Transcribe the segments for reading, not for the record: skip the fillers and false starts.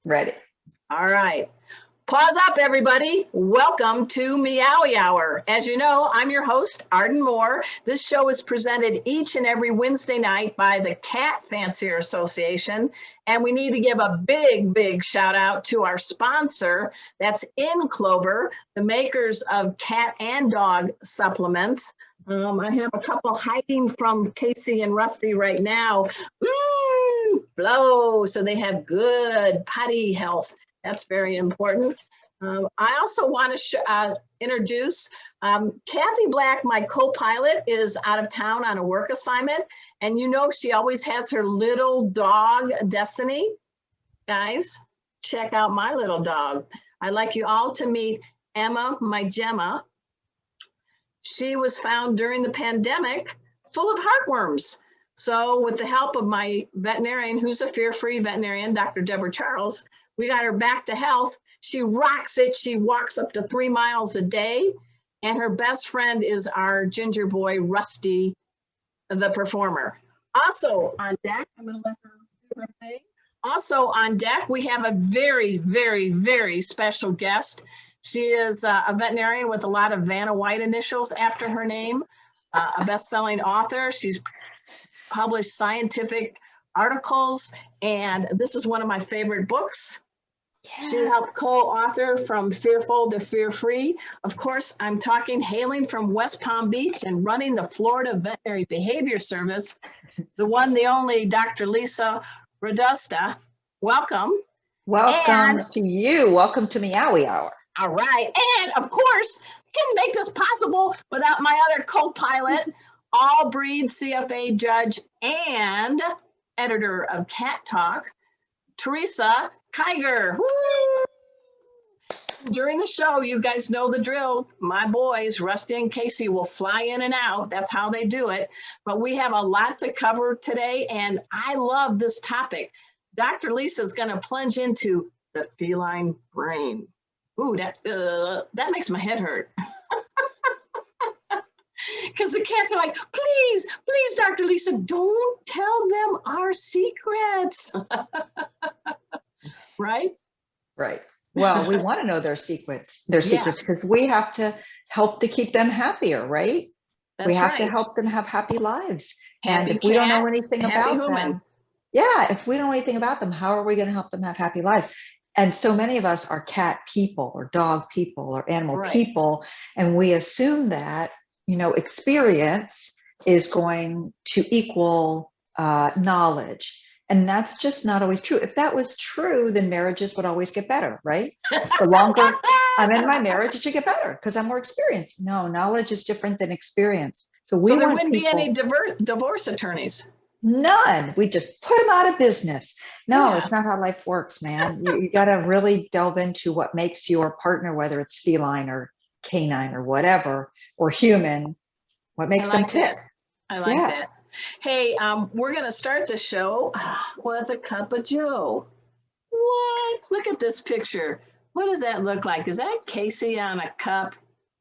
Ready. All right. Pause up, everybody. Welcome to Meowy Hour. As you know, I'm your host, Arden Moore. This show is presented each and every Wednesday night by the Cat Fancier Association. And we need to give a big shout out to our sponsor, that's In Clover, the makers of cat and dog supplements. I have a couple hiding from Casey and Rusty right now. Flow, so they have good potty health. That's very important. I also want to introduce Kathy Black, my co-pilot, is out of town on a work assignment. And you know she always has her little dog, Destiny. Guys, check out my little dog. I'd like you all to meet Emma, my Gemma. She was found during the pandemic full of heartworms. So with the help of my veterinarian, who's a fear-free veterinarian, Dr. Deborah Charles, we got her back to health. She rocks it. She walks up to 3 miles a day. And her best friend is our ginger boy, Rusty, the performer. Also on deck, I'm going to let her do her thing. Also on deck, we have a very special guest. She is a veterinarian with a lot of Vanna White initials after her name, a best-selling author. She's published scientific articles, and this is one of my favorite books. Yeah. She helped co-author From Fearful to Fear-Free. Of course, I'm talking hailing from West Palm Beach and running the Florida Veterinary Behavior Service, the one, the only Dr. Lisa Radosta. Welcome. Welcome to you. Welcome to Meowy Hour. All right. And of course, couldn't make this possible without my other co-pilot, all breed CFA judge and editor of Cat Talk, Teresa Keiger. Woo! During the show, you guys know the drill. My boys, Rusty and Casey, will fly in and out. That's how they do it. But we have a lot to cover today, and I love this topic. Dr. Lisa is going to plunge into the feline brain. Ooh, that makes my head hurt. Because the cats are like, please, Dr. Lisa, don't tell them our secrets. Right? Right. Well, we want to know their secrets because we have to help to keep them happier, right? We have to help them have happy lives. And if we don't know anything about them, if we don't know anything about them, how are we going to help them have happy lives? And so many of us are cat people or dog people or animal people. And we assume that, experience is going to equal knowledge. And that's just not always true. If that was true, then marriages would always get better, right? The longer I'm in my marriage, it should get better because I'm more experienced. No, knowledge is different than experience. So there wouldn't be any divorce attorneys. None. We just put them out of business. No, it's not how life works, man. You got to really delve into what makes your partner, whether it's feline or canine or whatever, or human, what makes them tick. I like that. Hey, we're going to start the show with a cup of Joe. What? Look at this picture. What does that look like? Is that Casey on a cup?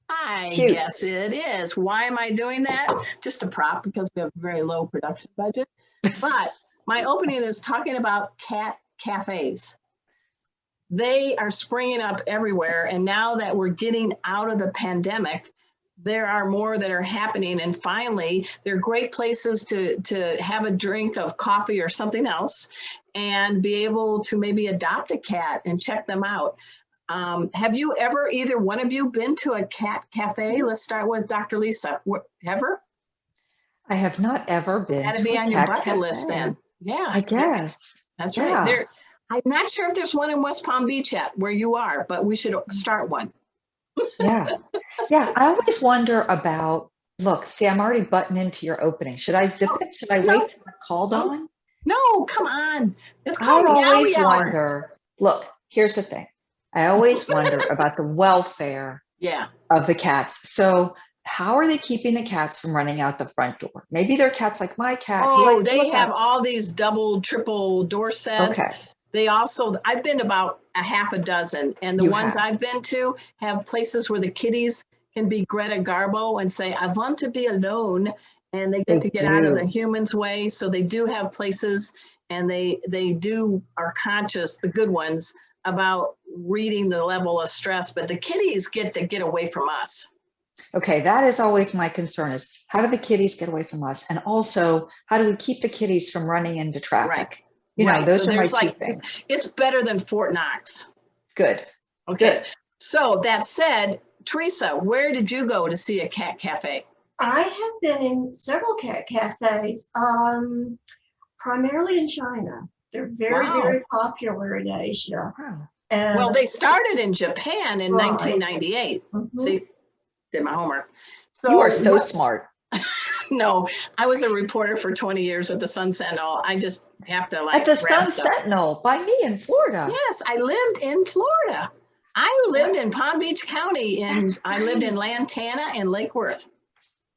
I guess it is. Why am I doing that? Just a prop because we have a very low production budget. But my opening is talking about cat cafes. They are springing up everywhere. And now that we're getting out of the pandemic, there are more that are happening. And finally, they're great places to have a drink of coffee or something else and be able to maybe adopt a cat and check them out. Have you ever, either one of you, been to a cat cafe? Let's start with Dr. Lisa. Ever? I have not ever been. Got to be on your bucket list then. Yeah. I guess. That's right. I'm not sure if there's one in West Palm Beach yet where you are, but we should start one. Yeah. I always wonder about, look, see, I'm already butting into your opening. Should I zip it? Should I wait till I'm called on? No, come on. It's called I always Meowy Hour. wonder, look, here's the thing. I always wonder about the welfare of the cats. So how are they keeping the cats from running out the front door? Maybe they're cats like my cat. Oh, they have all these double, triple door sets. Okay. They also, I've been to about a half a dozen, and the ones I've been to have places where the kitties can be Greta Garbo and say, I want to be alone. And they get to get out of the human's way. So they do have places and they are conscious, the good ones, about reading the level of stress, but the kitties get to get away from us. Okay, that is always my concern, is how do the kitties get away from us? And also, how do we keep the kitties from running into traffic? Right. You know, right. those so are my there's two things. It's better than Fort Knox. Good. Okay. Good. So that said, Teresa, where did you go to see a cat cafe? I have been in several cat cafes, primarily in China. They're very, Wow. very popular in Asia. Wow. And Well, they started in Japan in Right. 1998. See, did my homework. So You are so smart. No, I was a reporter for 20 years with the Sun Sentinel. I just have to At the Sun stuff. Sentinel by me in Florida. Yes, I lived in Florida. I lived in Palm Beach County, and I lived in Lantana and Lake Worth.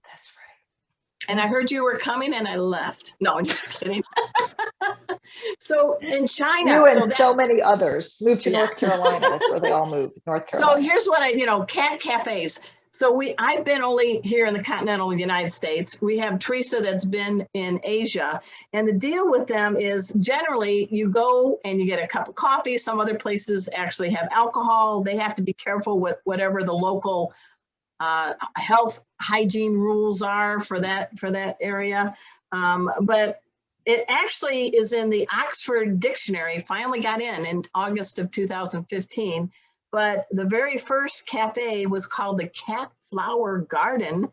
That's right. And I heard you were coming, and I left. No, I'm just kidding. So in China, You and so many others moved to Yeah. North Carolina. That's where they all moved, North Carolina. So here's what cat cafes. So I've been only here in the continental United States. We have Teresa that's been in Asia. And the deal with them is generally you go and you get a cup of coffee. Some other places actually have alcohol. They have to be careful with whatever the local health hygiene rules are for that area. But it actually is in the Oxford Dictionary, finally got in August of 2015. But the very first cafe was called the Cat Flower Garden,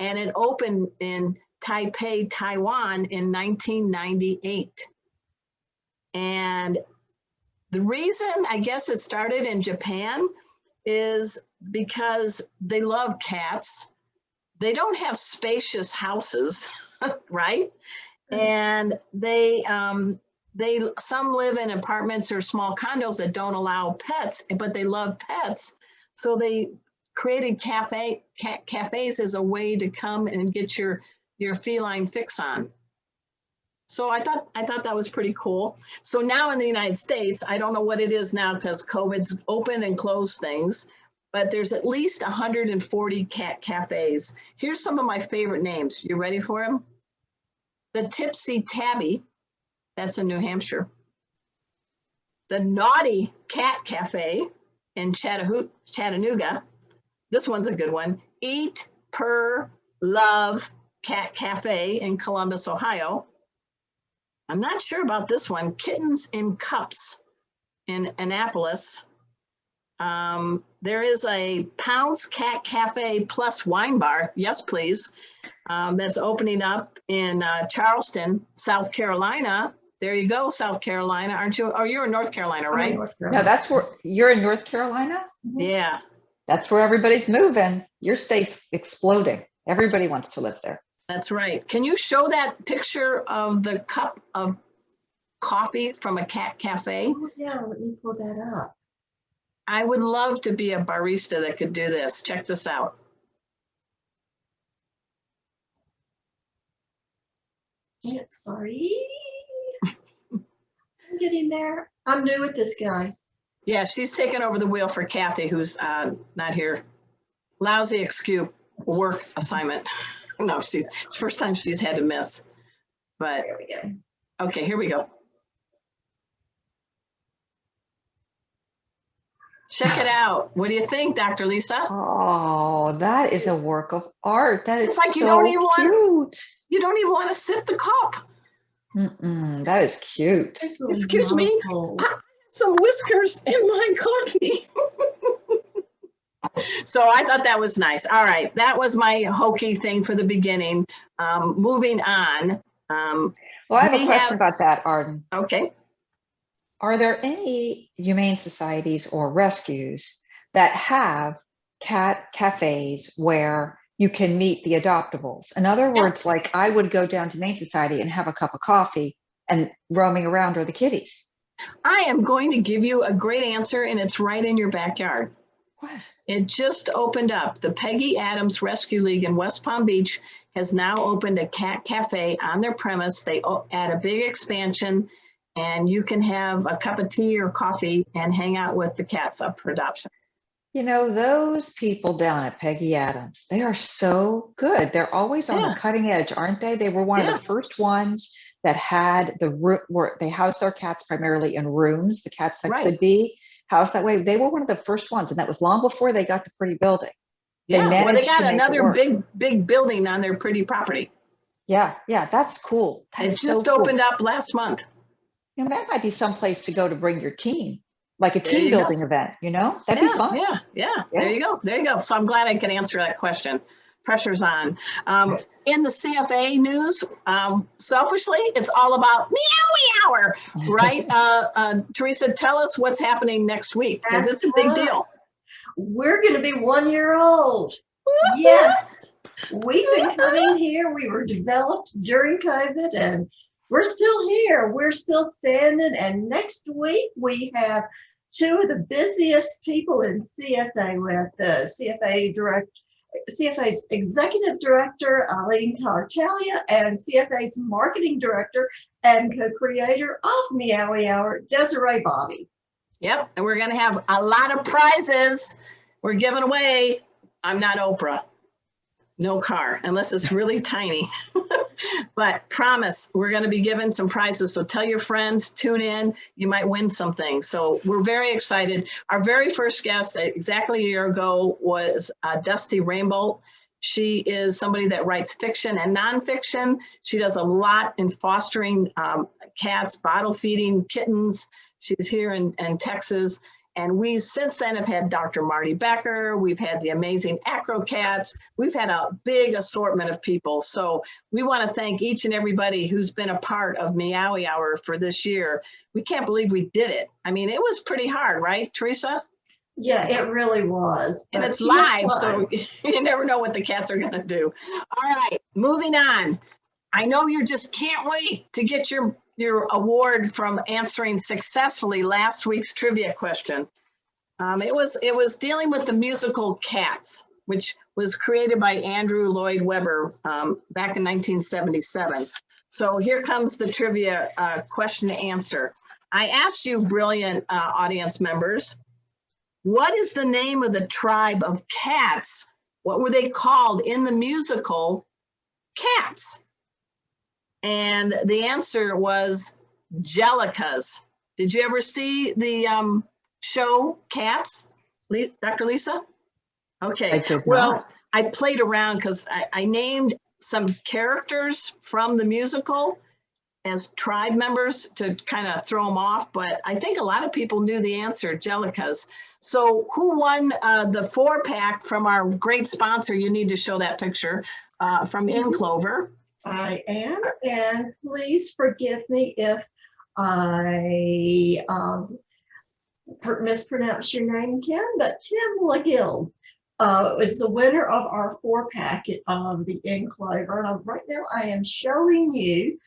and it opened in Taipei, Taiwan in 1998. And the reason I guess it started in Japan is because they love cats. They don't have spacious houses, right? And some live in apartments or small condos that don't allow pets, but they love pets. So they created cafes as a way to come and get your feline fix on. So I thought that was pretty cool. So now in the United States, I don't know what it is now because COVID's opened and closed things, but there's at least 140 cat cafes. Here's some of my favorite names. You ready for them? The Tipsy Tabby. That's in New Hampshire. The Naughty Cat Cafe in Chattanooga. This one's a good one. Eat, Purr, Love Cat Cafe in Columbus, Ohio. I'm not sure about this one. Kittens in Cups in Annapolis. There is a Pounce Cat Cafe plus Wine Bar. Yes, please. That's opening up in Charleston, South Carolina. There you go, South Carolina. Aren't you? Oh, you're in North Carolina, right? North Carolina. No, that's where you're in North Carolina? Yeah. That's where everybody's moving. Your state's exploding. Everybody wants to live there. That's right. Can you show that picture of the cup of coffee from a cat cafe? Oh, yeah, let me pull that up. I would love to be a barista that could do this. Check this out. Yeah, sorry. I'm getting there. I'm new at this, guys. Yeah, she's taking over the wheel for Kathy, who's not here. Lousy excuse, work assignment. No, it's the first time she's had to miss. But There we go. okay, here we go. Check it out. What do you think, Dr. Lisa? Oh, that is a work of art. That is It's like so you don't even cute. You don't even want to sip the cup. That is cute. There's little Excuse me? nozzles. Some whiskers in my coffee. So I thought that was nice. All right, that was my hokey thing for the beginning. Moving on. Well, I have a question about that, Arden. Okay. Are there any humane societies or rescues that have cat cafes where you can meet the adoptables? In other words, Yes. like I would go down to Humane Society and have a cup of coffee, and roaming around are the kitties. I am going to give you a great answer, and it's right in your backyard. What? It just opened up. The Peggy Adams Rescue League in West Palm Beach has now opened a cat cafe on their premise. They add a big expansion, and you can have a cup of tea or coffee and hang out with the cats up for adoption. You know, those people down at Peggy Adams, they are so good. They're always on the cutting edge, aren't they? They were one of the first ones that had the room where they housed their cats primarily in rooms, the cats that Right. could be housed that way. They were one of the first ones, and that was long before they got the pretty building. Yeah, well, they managed got to make it another work. big building on their pretty property. Yeah, that's cool. That It is just so cool. opened up last month. You know, that might be some place to go to bring your team, like a There team you go. building event, you know? That'd be fun. Yeah. There you go. So I'm glad I can answer that question. Pressure's on. In the CFA news, selfishly, it's all about Meowy Hour, right? Teresa, tell us what's happening next week, because it's a big deal. We're going to be 1 year old. Yes. We've been coming here. We were developed during COVID, and we're still here. We're still standing. And next week, we have two of the busiest people in CFA with the CFA's executive director, Eileen Tartaglia, and CFA's marketing director and co-creator of Meowy Hour, Desiree Bobby. Yep, and we're going to have a lot of prizes. We're giving away, I'm not Oprah, no car, unless it's really tiny. But promise, we're going to be giving some prizes. So tell your friends, tune in, you might win something. So we're very excited. Our very first guest exactly a year ago was Dusty Rainbolt. She is somebody that writes fiction and nonfiction. She does a lot in fostering cats, bottle feeding kittens. She's here in Texas. And we since then have had Dr. Marty Becker. We've had the amazing Acro Cats. We've had a big assortment of people. So we want to thank each and everybody who's been a part of Meowy Hour for this year. We can't believe we did it. I mean, it was pretty hard, right, Teresa? Yeah, it really was. And it's live, so you never know what the cats are going to do. All right, moving on. I know you just can't wait to get your award from answering successfully last week's trivia question. It was dealing with the musical Cats, which was created by Andrew Lloyd Webber back in 1977. So here comes the trivia question to answer. I asked you, brilliant audience members, what is the name of the tribe of cats? What were they called in the musical Cats? And the answer was Jellicas. Did you ever see the show Cats, Dr. Lisa? Okay. Well, I played around because I named some characters from the musical as tribe members to kind of throw them off, but I think a lot of people knew the answer, Jellicas. So who won the 4-pack from our great sponsor? You need to show that picture from In Clover. I am, and please forgive me if I mispronounce your name, Kim, but Tim LaGill is the winner of our 4-pack of the In Clover. And right now I am showing you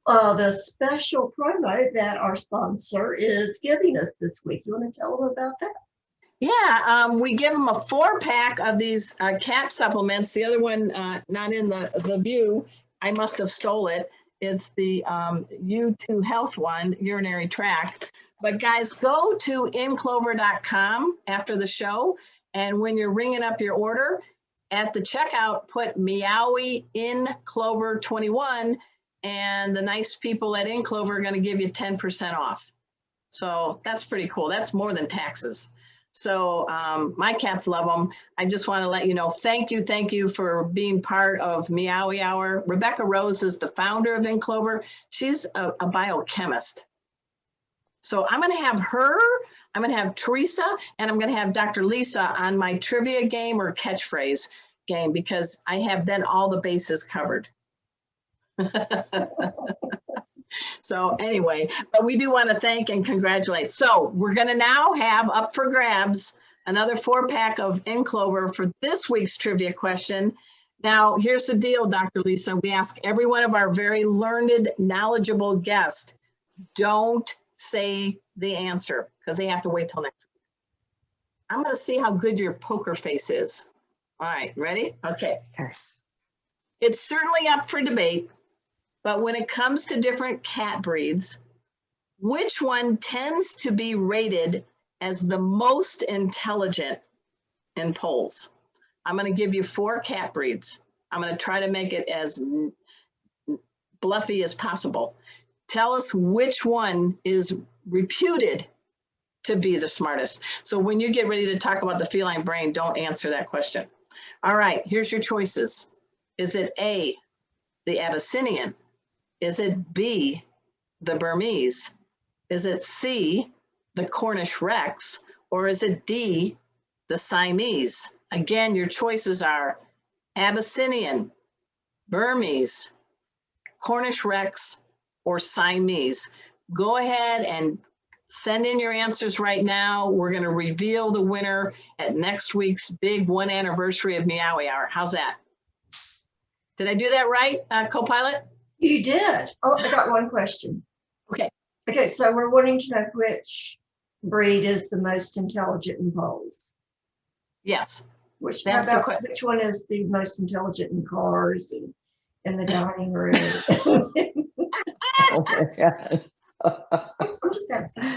the special promo that our sponsor is giving us this week. You want to tell them about that? Yeah, we give them a 4-pack of these cat supplements. The other one, not in the view, I must have stole it. It's the U2 Health one, urinary tract. But guys, go to inclover.com after the show. And when you're ringing up your order, at the checkout, put Meowy in Clover 21. And the nice people at In Clover are going to give you 10% off. So that's pretty cool. That's more than taxes. So my cats love them. I just want to let you know, thank you for being part of Meowy Hour. Rebecca Rose is the founder of In Clover. She's a biochemist. So I'm going to have her, I'm going to have Teresa, and I'm going to have Dr. Lisa on my trivia game or catchphrase game, because I have then all the bases covered. So anyway, but we do want to thank and congratulate. So we're going to now have up for grabs another 4-pack of In Clover for this week's trivia question. Now, here's the deal, Dr. Lisa. We ask every one of our very learned, knowledgeable guests, don't say the answer because they have to wait till next week. I'm going to see how good your poker face is. All right, ready? Okay. It's certainly up for debate. But when it comes to different cat breeds, which one tends to be rated as the most intelligent in polls? I'm going to give you 4 cat breeds. I'm going to try to make it as bluffy as possible. Tell us which one is reputed to be the smartest. So when you get ready to talk about the feline brain, don't answer that question. All right, here's your choices. Is it A, the Abyssinian? Is it B, the Burmese? Is it C, the Cornish Rex? Or is it D, the Siamese? Again, your choices are Abyssinian, Burmese, Cornish Rex, or Siamese. Go ahead and send in your answers right now. We're going to reveal the winner at next week's big 1 anniversary of Meowy Hour. How's that? Did I do that right, co-pilot? You did. Oh, I got one question. Okay. Okay, so we're wanting to know which breed is the most intelligent in polls. Yes. Which That's the question. which one is the most intelligent in cars and in the dining room? Oh my God. I'm just asking.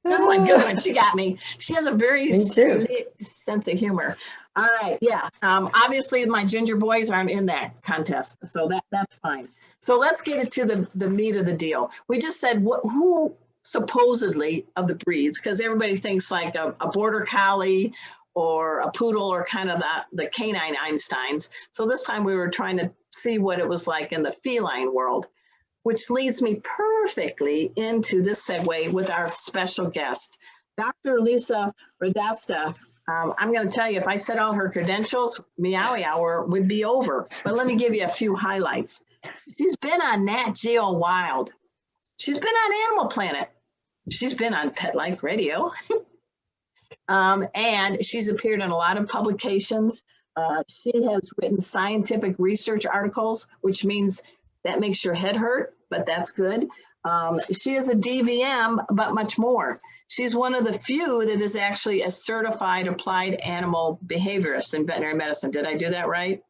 Good one, good one. She got me. She has a very Me too. slick sense of humor. All right, yeah. Obviously, my ginger boys aren't in that contest, so that's fine. So let's get into the meat of the deal. We just said who supposedly of the breeds, because everybody thinks like a border collie or a poodle or kind of the canine Einsteins. So this time we were trying to see what it was like in the feline world, which leads me perfectly into this segue with our special guest, Dr. Lisa Radosta. I'm going to tell you, if I said all her credentials, Meowy Hour would be over. But let me give you a few highlights. She's been on Nat Geo Wild. She's been on Animal Planet. She's been on Pet Life Radio. And she's appeared in a lot of publications. She has written scientific research articles, which means that makes your head hurt, but that's good. She is a DVM, but much more. She's one of the few that is actually a certified applied animal behaviorist in veterinary medicine. Did I do that right?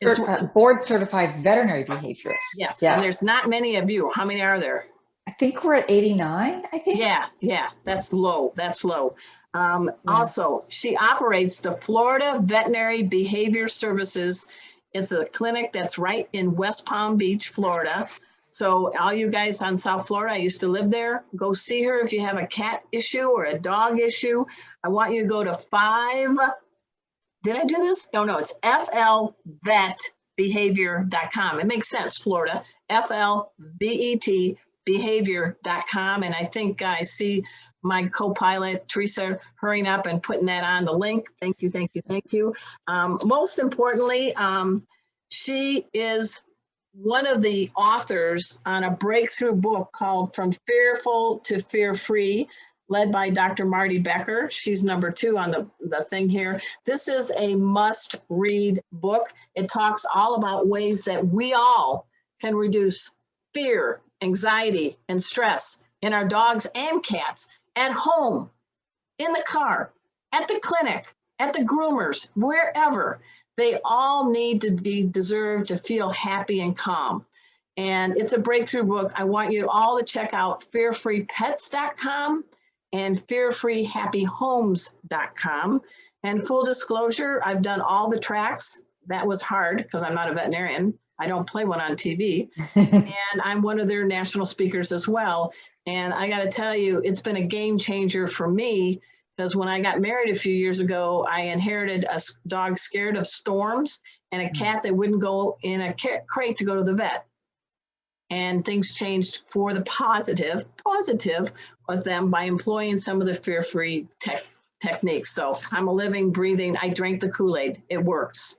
It's Board certified veterinary behaviorist. yes, Yeah. and there's not many of you. How many are there? I think we're at 89, I think. Yeah, that's low. That's low. Also, she operates the Florida Veterinary Behavior Services. It's a clinic that's right in West Palm Beach, Florida. So all you guys on South Florida, I used to live there, go see her if you have a cat issue or a dog issue. I want you to go to did I do this? No, it's flvetbehavior.com. It makes sense, Florida, FLVET behavior.com. And I think I see my co-pilot, Teresa, hurrying up and putting that on the link. Thank you. Most importantly, she is one of the authors on a breakthrough book called From Fearful to Fear-Free, led by Dr. Marty Becker. She's number 2 on the thing here. This is a must-read book. It talks all about ways that we all can reduce fear, anxiety, and stress in our dogs and cats, at home, in the car, at the clinic, at the groomers, wherever. They all need to deserve to feel happy and calm. And it's a breakthrough book. I want you all to check out fearfreepets.com and fearfreehappyhomes.com. And full disclosure, I've done all the tracks. That was hard because I'm not a veterinarian. I don't play one on TV. And I'm one of their national speakers as well. And I got to tell you, it's been a game changer for me, because when I got married a few years ago, I inherited a dog scared of storms and a cat that wouldn't go in a crate to go to the vet. And things changed for the positive with them by employing some of the fear-free techniques. So I'm a living, breathing, I drank the Kool-Aid. It works.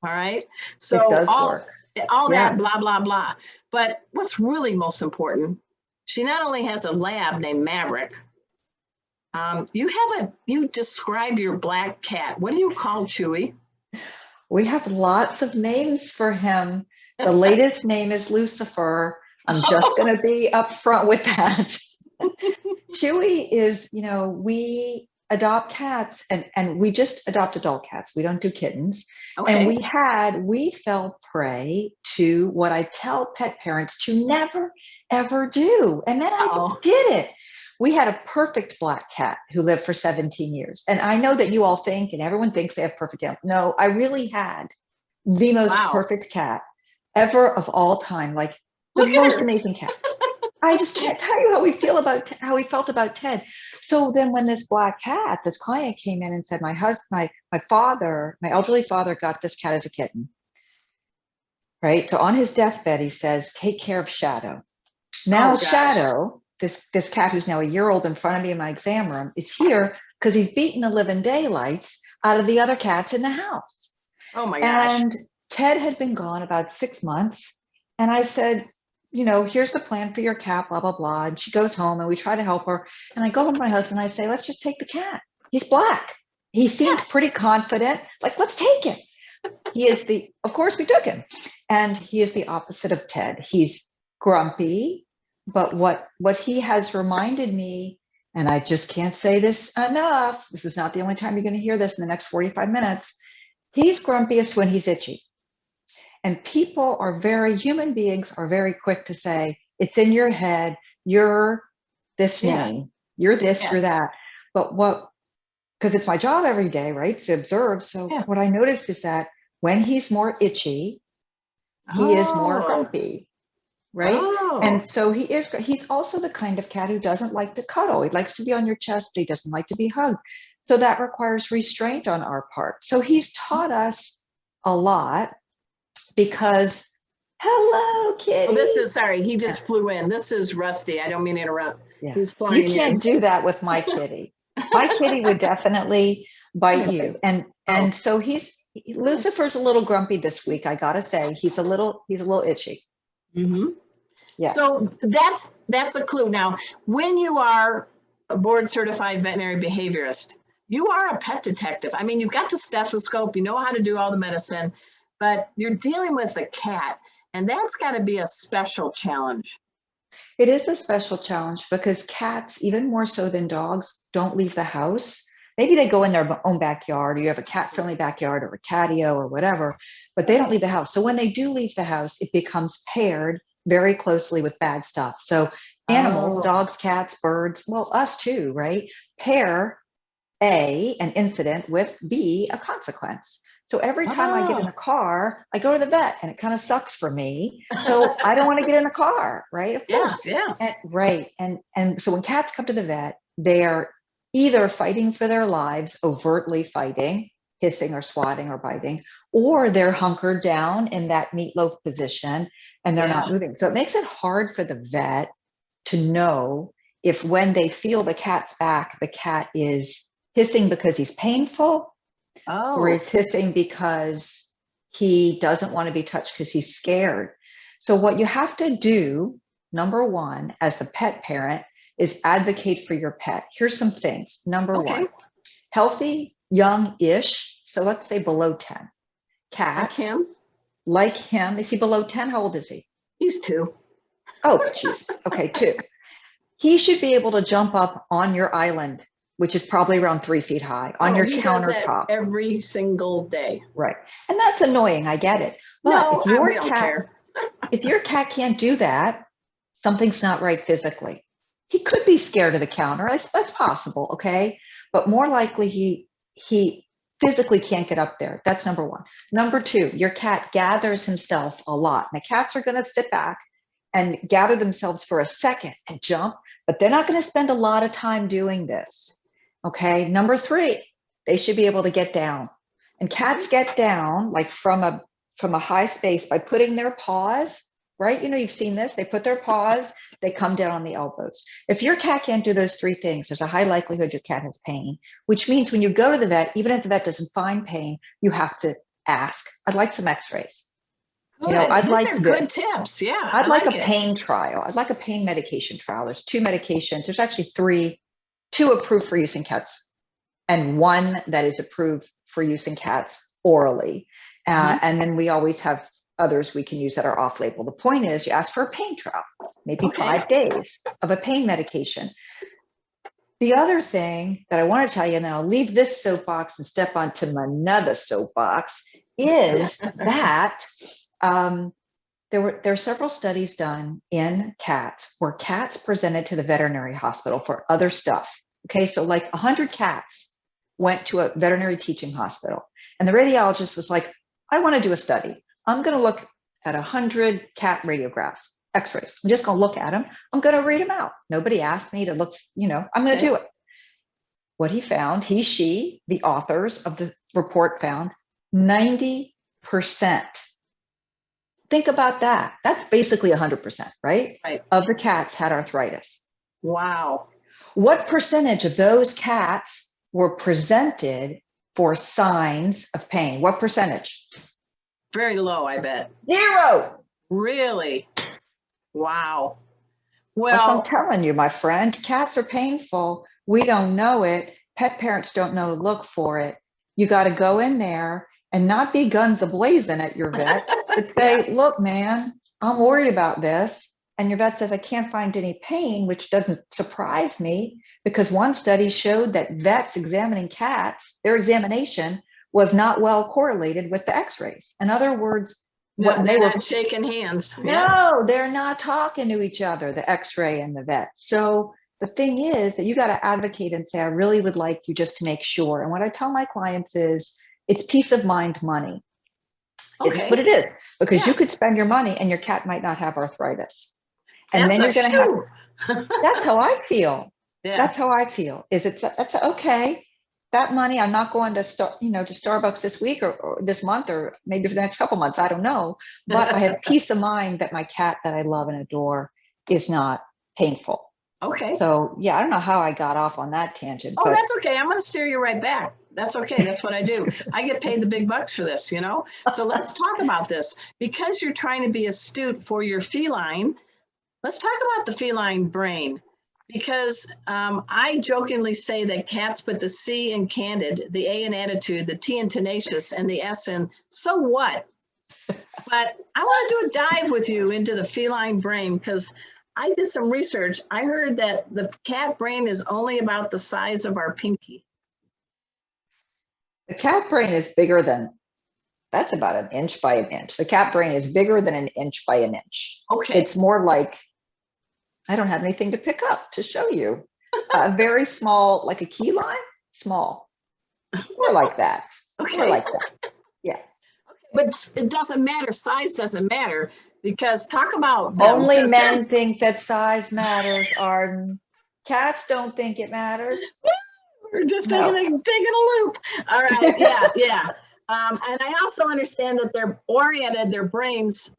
All right. So it does work. All that blah, blah, blah. But what's really most important, she not only has a lab named Maverick. You describe your black cat. What do you call Chewy? We have lots of names for him. The latest name is Lucifer. I'm just going to be upfront with that. Chewy is, we adopt cats and we just adopt adult cats. We don't do kittens. Okay. And we fell prey to what I tell pet parents to never, ever do. And then I did it. We had a perfect black cat who lived for 17 years. And I know that you all think, and everyone thinks they have perfect animals. No, I really had the most perfect cat ever of all time. Like the most amazing cat. I just can't tell you how we felt about Ted. So then when this black cat, this client came in and said, my elderly father got this cat as a kitten, right? So on his deathbed, he says, take care of Shadow. Now Shadow, this cat who's now a year old in front of me in my exam room, is here because he's beaten the living daylights out of the other cats in the house. Oh my gosh. And Ted had been gone about 6 months. And I said, here's the plan for your cat, blah, blah, blah. And she goes home and we try to help her. And I go home to my husband, and I say, let's just take the cat. He's black. He seemed pretty confident. Like, let's take him. Of course we took him. And he is the opposite of Ted. He's grumpy, but what he has reminded me, and I just can't say this enough, this is not the only time you're going to hear this in the next 45 minutes, he's grumpiest when he's itchy. And human beings are very quick to say, it's in your head, you're this mean, you're this, you're that. But because it's my job every day, right, to observe. So what I noticed is that when he's more itchy, he is more grumpy, right? And so he's also the kind of cat who doesn't like to cuddle. He likes to be on your chest, but he doesn't like to be hugged. So that requires restraint on our part. So he's taught us a lot because, hello, kitty. Well, he just flew in. This is Rusty. I don't mean to interrupt. Yeah. He's flying in. You can't do that with my kitty. My kitty would definitely bite you. And so Lucifer's a little grumpy this week, I gotta say. He's a little itchy. Mm-hmm. Yeah. So that's a clue. Now, when you are a board certified veterinary behaviorist, you are a pet detective. I mean, you've got the stethoscope, you know how to do all the medicine, but you're dealing with a cat, and that's got to be a special challenge. It is a special challenge because cats, even more so than dogs, don't leave the house. Maybe they go in their own backyard, or you have a cat-friendly backyard or a catio or whatever, but they don't leave the house. So when they do leave the house, it becomes paired very closely with bad stuff. So animals, dogs, cats, birds, well, us too, right? Pair A, an incident, with B, a consequence. So every time I get in a car, I go to the vet, and it kind of sucks for me. So I don't want to get in the car, right? Of course. Yeah. And so when cats come to the vet, they are either fighting for their lives, overtly fighting, hissing or swatting or biting, or they're hunkered down in that meatloaf position and they're not moving. So it makes it hard for the vet to know if, when they feel the cat's back, the cat is hissing because he's painful, or he's hissing because he doesn't want to be touched because he's scared. So what you have to do, number one, as the pet parent, is advocate for your pet. Here's some things. Number one, healthy, young-ish, so let's say below 10. Cats. Like him. Is he below 10? How old is he? He's 2. Oh, Jesus. Okay, 2. He should be able to jump up on your island, which is probably around 3 feet high, on your countertop. Every single day. Right. And that's annoying. I get it. But if your cat can't do that, something's not right physically. He could be scared of the counter. That's possible, okay? But more likely he physically can't get up there. That's number one. Number two, your cat gathers himself a lot. Now, cats are going to sit back and gather themselves for a second and jump, but they're not going to spend a lot of time doing this, okay? Number three, they should be able to get down. And cats get down like from a high space by putting their paws, right? You know, you've seen this. They put their paws, they come down on the elbows. If your cat can't do those 3 things, there's a high likelihood your cat has pain, which means when you go to the vet, even if the vet doesn't find pain, you have to ask, I'd like some x-rays. Good. These are good tips. Yeah. I'd like a pain trial. I'd like a pain medication trial. There's 2 medications. There's actually 2 approved for use in cats and 1 that is approved for use in cats orally. And then we always have others we can use that are off-label. The point is you ask for a pain trial, maybe 5 days of a pain medication. The other thing that I want to tell you, and then I'll leave this soapbox and step onto another soapbox, is that there are several studies done in cats where cats presented to the veterinary hospital for other stuff. Okay, so like 100 cats went to a veterinary teaching hospital, and the radiologist was like, I want to do a study. I'm going to look at 100 cat radiographs. x-rays. I'm just going to look at them. I'm going to read them out. Nobody asked me to look, I'm going to do it. What he found, she, the authors of the report found 90%. Think about that. That's basically 100%, right? Right. Of the cats had arthritis. Wow. What percentage of those cats were presented for signs of pain? What percentage? Very low, I bet. 0. Really? Wow. Well, I'm Well, telling you, my friend, cats are painful. We don't know it. Pet parents don't know to look for it. You got to go in there and not be guns a-blazing at your vet, but say, look, man, I'm worried about this. And your vet says, I can't find any pain, which doesn't surprise me because one study showed that vets examining cats, their examination was not well correlated with the x-rays. In other words, no, they're not shaking hands. No, they're not talking to each other, the x-ray and the vet. So the thing is that you got to advocate and say, I really would like you just to make sure. And what I tell my clients is it's peace of mind money. Okay. It's what it is, because you could spend your money and your cat might not have arthritis. And that's then you're going to have, that's how I feel. Yeah. That's how I feel. That's okay. That money, I'm not going to to Starbucks this week or this month, or maybe for the next couple months. I don't know. But I have peace of mind that my cat that I love and adore is not painful. Okay. So yeah, I don't know how I got off on that tangent. Oh, that's okay. I'm going to steer you right back. That's okay. That's what I do. I get paid the big bucks for this, So let's talk about this. Because you're trying to be astute for your feline, let's talk about the feline brain. Because I jokingly say that cats put the C in candid, the A in attitude, the T in tenacious, and the S in so what? But I want to do a dive with you into the feline brain because I did some research. I heard that the cat brain is only about the size of our pinky. The cat brain is bigger than, that's about an inch by an inch. The cat brain is bigger than an inch by an inch. Okay. It's more like, I don't have anything to pick up to show you. A very small, like a key line, small. More like that. Okay. More like that. Yeah. Okay. But it doesn't matter. Size doesn't matter because talk about only men think that size matters, Arden. Cats don't think it matters. We're just taking a loop. All right. Yeah. Yeah. And I also understand that they're oriented, their brains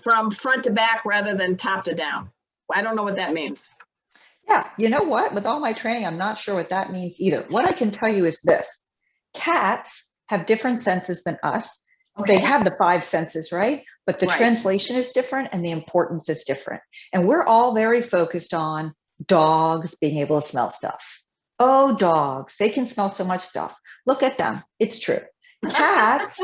from front to back rather than top to down. I don't know what that means. Yeah, you know what? With all my training, I'm not sure what that means either. What I can tell you is this. Cats have different senses than us. Okay. They have the 5 senses, right? But the translation is different and the importance is different. And we're all very focused on dogs being able to smell stuff. Oh, dogs, they can smell so much stuff. Look at them. It's true. Cats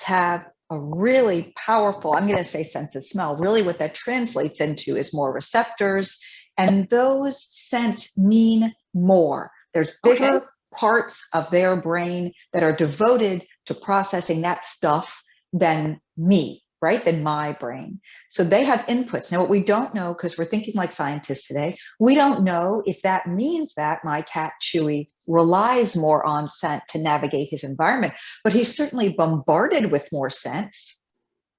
have a really powerful, I'm going to say sense of smell. Really what that translates into is more receptors. And those scents mean more. There's bigger parts of their brain that are devoted to processing that stuff than me, right? Than my brain. So they have inputs. Now, what we don't know, because we're thinking like scientists today, we don't know if that means that my cat Chewy relies more on scent to navigate his environment, but he's certainly bombarded with more scents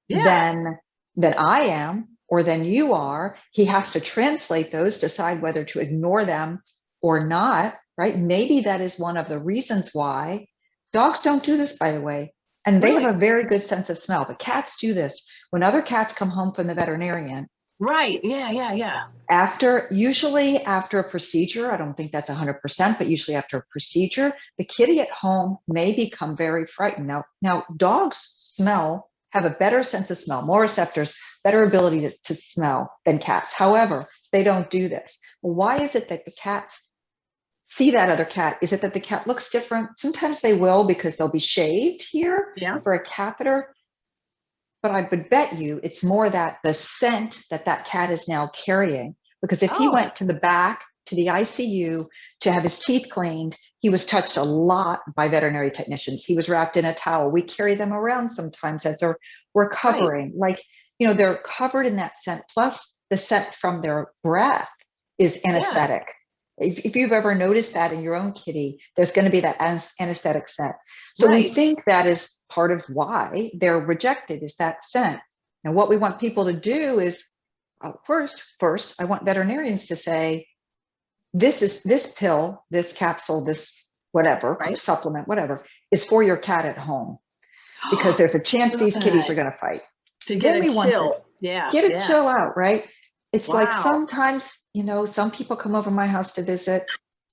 than I am or than you are. He has to translate those, decide whether to ignore them or not, right? Maybe that is one of the reasons why dogs don't do this, by the way. And they have a very good sense of smell, but cats do this. When other cats come home from the veterinarian. Right, yeah. Usually after a procedure, I don't think that's 100%, but usually after a procedure, the kitty at home may become very frightened. Now dogs have a better sense of smell, more receptors, better ability to smell than cats. However, they don't do this. Well, why is it that the cats see that other cat? Is it that the cat looks different? Sometimes they will because they'll be shaved here for a catheter. But I would bet you it's more that the scent that cat is now carrying. Because if he went to the back, to the ICU, to have his teeth cleaned, he was touched a lot by veterinary technicians. He was wrapped in a towel. We carry them around sometimes as they're recovering. They're covered in that scent. Plus the scent from their breath is anesthetic. If you've ever noticed that in your own kitty, there's going to be that anesthetic scent. So we think that is part of why they're rejected, is that scent. Now, what we want people to do is, first, I want veterinarians to say, this pill, this capsule, this whatever, supplement, whatever, is for your cat at home. Because there's a chance these kitties are going to fight. To get a chill. Get a chill out, right? It's like sometimes, some people come over my house to visit,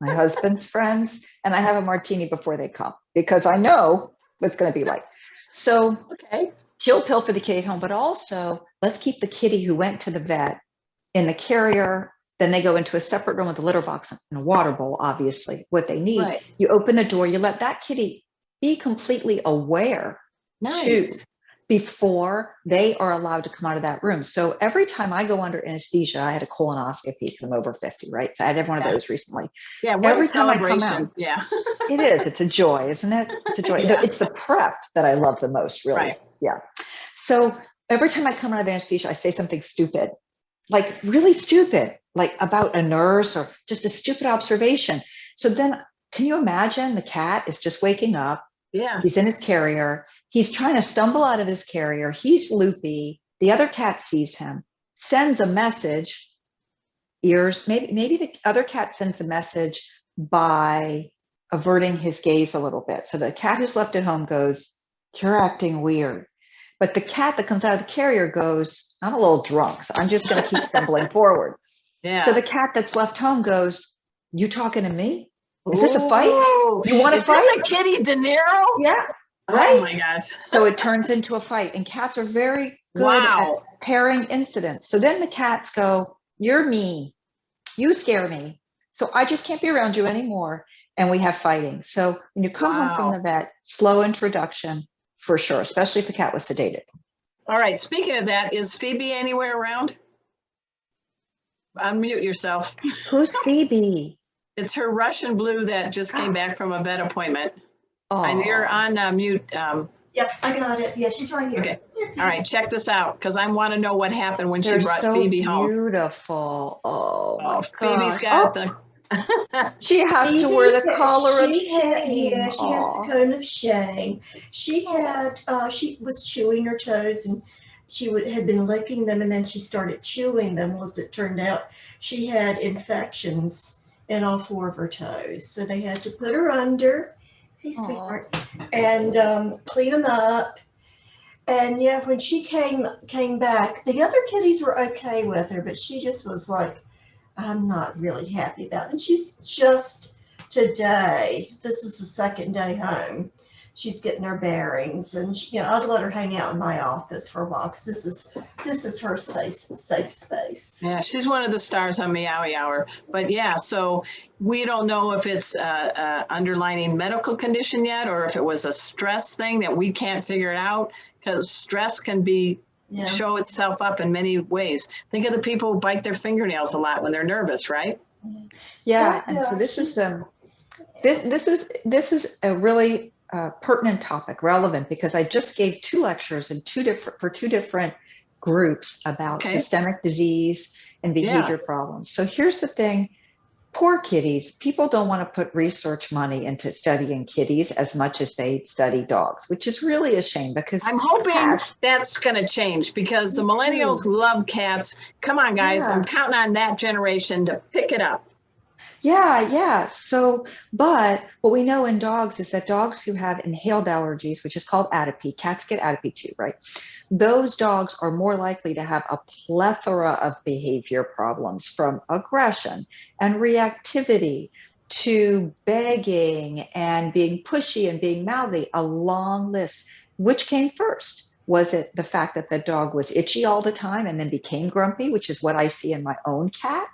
my husband's friends, and I have a martini before they come because I know what it's going to be like. So, chill pill for the kitty at home, but also let's keep the kitty who went to the vet in the carrier. Then they go into a separate room with a litter box and a water bowl, obviously, what they need. Right. You open the door, you let that kitty be completely aware too, before they are allowed to come out of that room. So every time I go under anesthesia, I had a colonoscopy because I'm over 50, right? So I had one of those recently. Yeah, every time I come out, it is. It's a joy, isn't it? It's a joy. It's the prep that I love the most, really. Right. Yeah. So every time I come out of anesthesia, I say something stupid, like really stupid, like about a nurse or just a stupid observation. So then can you imagine the cat is just waking up? Yeah. He's in his carrier. He's trying to stumble out of his carrier. He's loopy. The other cat sees him, sends a message, maybe the other cat sends a message by averting his gaze a little bit. So the cat who's left at home goes, "You're acting weird." But the cat that comes out of the carrier goes, "I'm a little drunk, so I'm just going to keep stumbling forward." Yeah. So the cat that's left home goes, "You talking to me? Is this a fight? You want to fight? Is this a Kitty De Niro?" Yeah. Right? Oh my gosh. So it turns into a fight, and cats are very good at pairing incidents. So then the cats go, "You're mean. You scare me. So I just can't be around you anymore." And we have fighting. So when you come home from the vet, slow introduction for sure, especially if the cat was sedated. All right. Speaking of that, is Phoebe anywhere around? Unmute yourself. Who's Phoebe? It's her Russian blue that just came back from a vet appointment. And you're on mute. Yep, I got it. Yeah, she's right here. Okay. All right, check this out because I want to know what happened when she brought Phoebe home. Beautiful. Oh my Phoebe's got the. She has to wear the collar of shame. Yeah, she has the cone of shame. She was chewing her toes and she had been licking them, and then she started chewing them. As it turned out, she had infections in all 4 of her toes, so they had to put her under. Hey, sweetheart, and clean them up. And yeah, when she came back, the other kitties were okay with her, but she just was like, "I'm not really happy about it." And she's just today, this is the 2nd day home, she's getting her bearings, and I'd let her hang out in my office for a while because this is her safe space. Yeah, she's one of the stars on Meowy Hour. But yeah, so we don't know if it's a underlying medical condition yet, or if it was a stress thing that we can't figure it out, because stress can show itself up in many ways. Think of the people who bite their fingernails a lot when they're nervous, right? Yeah, and so this is a really pertinent topic, relevant, because I just gave 2 lectures for two different groups about systemic disease and behavior problems. So here's the thing. Poor kitties. People don't want to put research money into studying kitties as much as they study dogs, which is really a shame because I'm hoping that's going to change because the millennials love cats. Come on, guys. I'm counting on that generation to pick it up. Yeah. So, but what we know in dogs is that dogs who have inhaled allergies, which is called atopy, cats get atopy too, right? Those dogs are more likely to have a plethora of behavior problems, from aggression and reactivity to begging and being pushy and being mouthy, a long list. Which came first? Was it the fact that the dog was itchy all the time and then became grumpy, which is what I see in my own cat?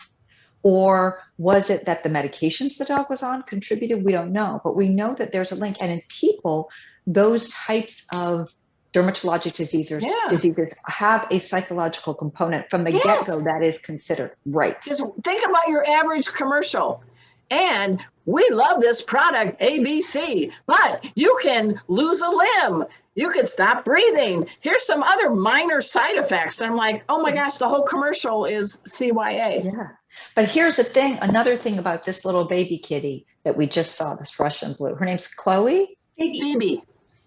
Or was it that the medications the dog was on contributed? We don't know, but we know that there's a link. And in people, those types of dermatologic diseases have a psychological component from the get-go that is considered. Right. Just think about your average commercial. And we love this product, ABC, but you can lose a limb. You could stop breathing. Here's some other minor side effects. And I'm like, oh my gosh, the whole commercial is CYA. Yeah. But here's the thing, another thing about this little baby kitty that we just saw, this Russian blue. Her name's Chloe? Phoebe.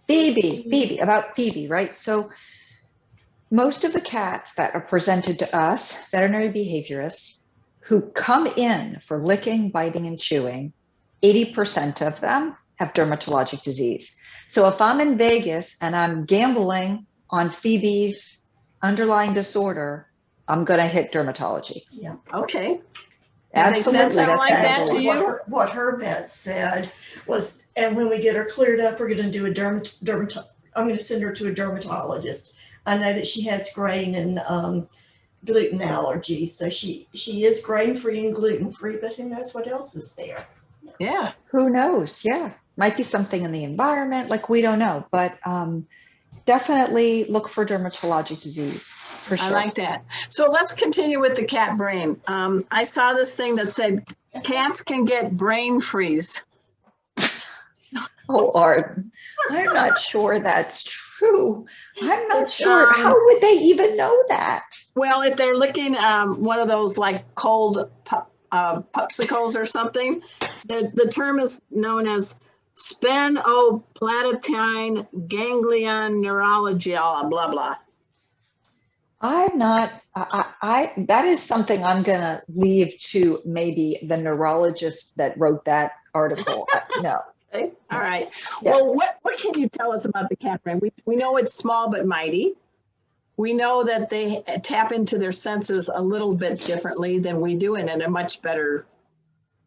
Phoebe, about Phoebe, right? So Most of the cats that are presented to us, veterinary behaviorists, who come in for licking, biting, and chewing, 80% of them have dermatologic disease. So if I'm in Vegas and I'm gambling on Phoebe's underlying disorder, I'm going to hit dermatology. Yeah. Okay. Absolutely. They said something like that to you? What her vet said was, and when we get her cleared up, we're going to do a I'm going to send her to a dermatologist. I know that she has grain and gluten allergies, so she is grain-free and gluten-free, but who knows what else is there? Yeah. Who knows? Yeah. Might be something in the environment, like we don't know, but definitely look for dermatologic disease. For sure. I like that. So let's continue with the cat brain. I saw this thing that said cats can get brain freeze. Oh, Arden, I'm not sure that's true. I'm not sure. How would they even know that? Well, if they're licking one of those like cold popsicles or something, the term is known as sphenopalatine ganglion neuralgia, blah, blah. I'm not, that is something I'm going to leave to maybe the neurologist that wrote that article. No. Okay. All right. Yeah. Well, what can you tell us about the cat brain? We know it's small but mighty. We know that they tap into their senses a little bit differently than we do and in a much better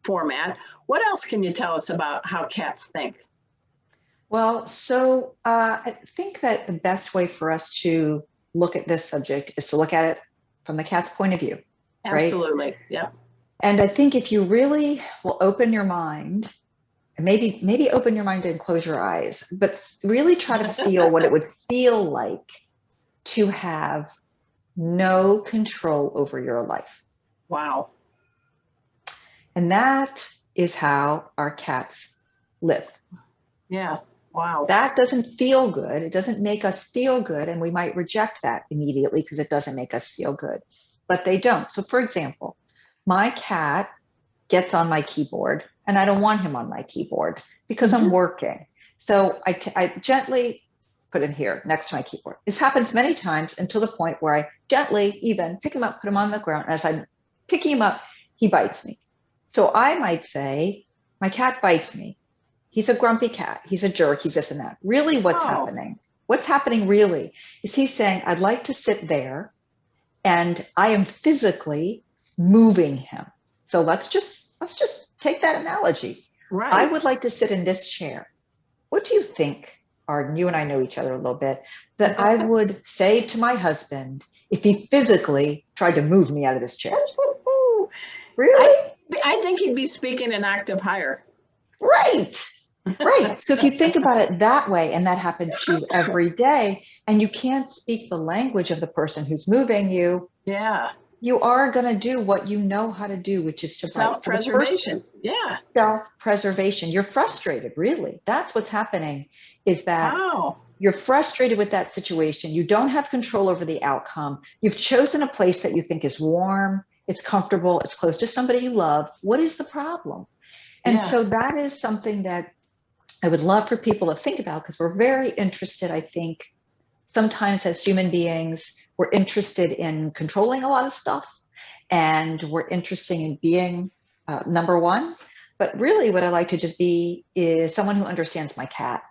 format. What else can you tell us about how cats think? Well, so I think that the best way for us to look at this subject is to look at it from the cat's point of view. Absolutely. Right? Yeah. And I think if you really will open your mind, and maybe open your mind and close your eyes, but really try to feel what it would feel like to have no control over your life. Wow. And that is how our cats live. Yeah. Wow. That doesn't feel good. It doesn't make us feel good. And we might reject that immediately because it doesn't make us feel good, but they don't. So for example, my cat gets on my keyboard and I don't want him on my keyboard because I'm working. So I gently put him here next to my keyboard. This happens many times until the point where I gently even pick him up, put him on the ground. And as I'm picking him up, he bites me. So I might say, my cat bites me. He's a grumpy cat. He's a jerk. He's this and that. Really, what's happening? What's happening really is he's saying, I'd like to sit there and I am physically moving him. So let's just take that analogy. Right. I would like to sit in this chair. What do you think, Arden? You and I know each other a little bit, that I would say to my husband if he physically tried to move me out of this chair? Really? I think he'd be speaking an octave higher. Right. Right. So if you think about it that way, and that happens to you every day, and you can't speak the language of the person who's moving you, you are going to do what you know how to do, which is to self-preservation. Yeah. Self-preservation. You're frustrated, really. That's what's happening, is that you're frustrated with that situation. You don't have control over the outcome. You've chosen a place that you think is warm, it's comfortable, it's close to somebody you love. What is the problem? And so that is something that I would love for people to think about, because we're very interested, I think, sometimes as human beings, we're interested in controlling a lot of stuff, and we're interested in being number one. But really what I like to just be is someone who understands my cat.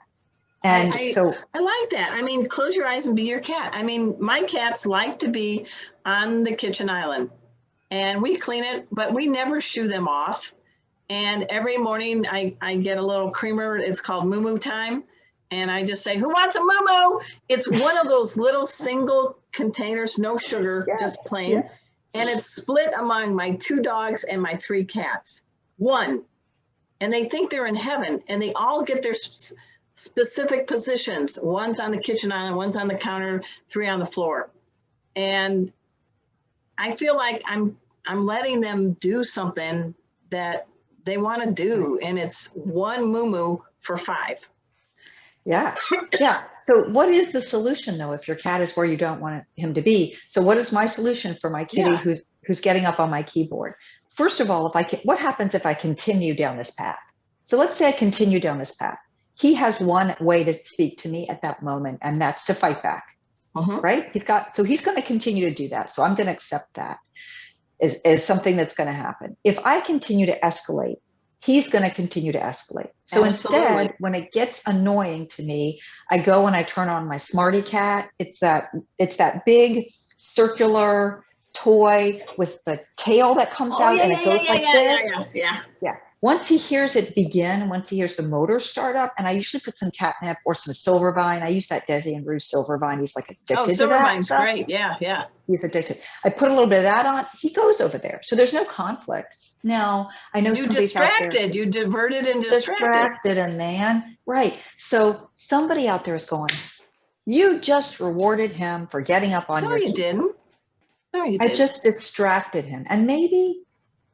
And so I like that. I mean, close your eyes and be your cat. I mean, my cats like to be on the kitchen island, and we clean it, but we never shoo them off. And every morning I get a little creamer. It's called Moo Moo time. And I just say, who wants a Moo Moo? It's one of those little single containers, no sugar, just plain. And it's split among my 2 dogs and my 3 cats. One. And they think they're in heaven, and they all get their specific positions. One's on the kitchen island, one's on the counter, 3 on the floor. And I feel like I'm letting them do something that they want to do, and it's 1 Moo Moo for 5. Yeah. So what is the solution, though, if your cat is where you don't want him to be? So what is my solution for my kitty who's getting up on my keyboard? First of all, what happens if I continue down this path? So let's say I continue down this path. He has one way to speak to me at that moment, and that's to fight back. right? So he's going to continue to do that. So I'm going to accept that as something that's going to happen. If I continue to escalate, he's going to continue to escalate. So instead, when it gets annoying to me, I go and I turn on my Smarty Cat. It's that big circular toy with the tail that comes out and it goes like this. Yeah. Once he hears it begin, once he hears the motor start up, and I usually put some catnip or some Silvervine. I use that Desi and Rue Silvervine. He's like addicted to that. Silvervine's great. Yeah. He's addicted. I put a little bit of that on. He goes over there. So there's no conflict. Now, I know somebody's out there. You diverted and distracted. And man, right. So somebody out there is going, you just rewarded him for getting up on your keyboard. Didn't. No, you didn't. I just distracted him. And maybe,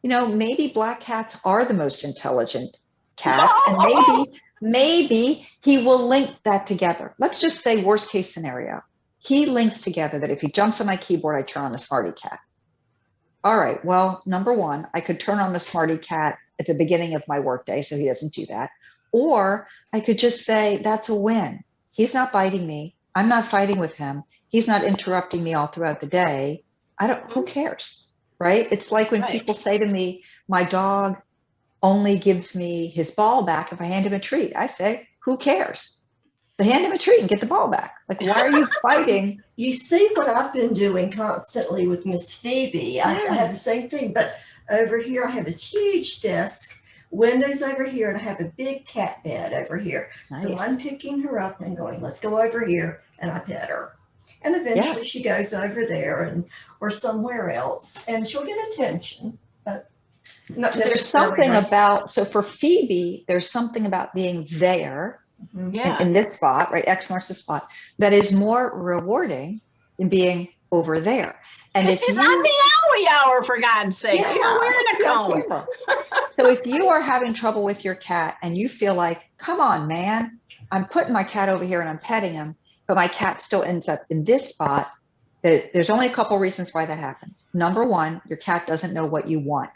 maybe black cats are the most intelligent cats. And maybe he will link that together. Let's just say worst case scenario. He links together that if he jumps on my keyboard, I turn on the Smarty Cat. All right, well, number one, I could turn on the Smarty Cat at the beginning of my workday so he doesn't do that. Or I could just say, that's a win. He's not biting me. I'm not fighting with him. He's not interrupting me all throughout the day. Who cares, right? It's like when people say to me, my dog only gives me his ball back if I hand him a treat. I say, who cares? Hand him a treat and get the ball back. Like, why are you fighting? You see what I've been doing constantly with Miss Phoebe. I have the same thing, but over here I have this huge desk, windows over here, and I have a big cat bed over here. Nice. So I'm picking her up and going, let's go over here, and I pet her. And eventually she goes over there or somewhere else, and she'll get attention, but not necessarily. There's something about, so for Phoebe, there's something about being there. In this spot, right? X marks the spot, that is more rewarding than being over there. And if she's on Meowy hour, for God's sake, you're wearing a comb. So if you are having trouble with your cat and you feel like, come on, man, I'm putting my cat over here and I'm petting him, but my cat still ends up in this spot, there's only a couple reasons why that happens. Number one, your cat doesn't know what you want.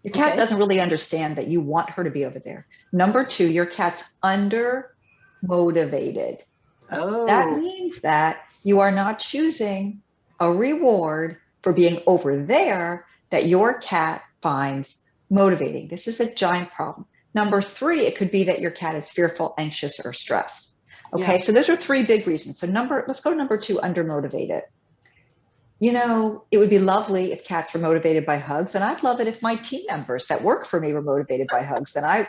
Your cat doesn't really understand that you want her to be over there. Number two, your cat's motivated. That means that you are not choosing a reward for being over there that your cat finds motivating. This is a giant problem. Number three, it could be that your cat is fearful, anxious, or stressed. Okay, so those are three big reasons. So let's go to number two, undermotivated. It would be lovely if cats were motivated by hugs, and I'd love it if my team members that work for me were motivated by hugs. Then I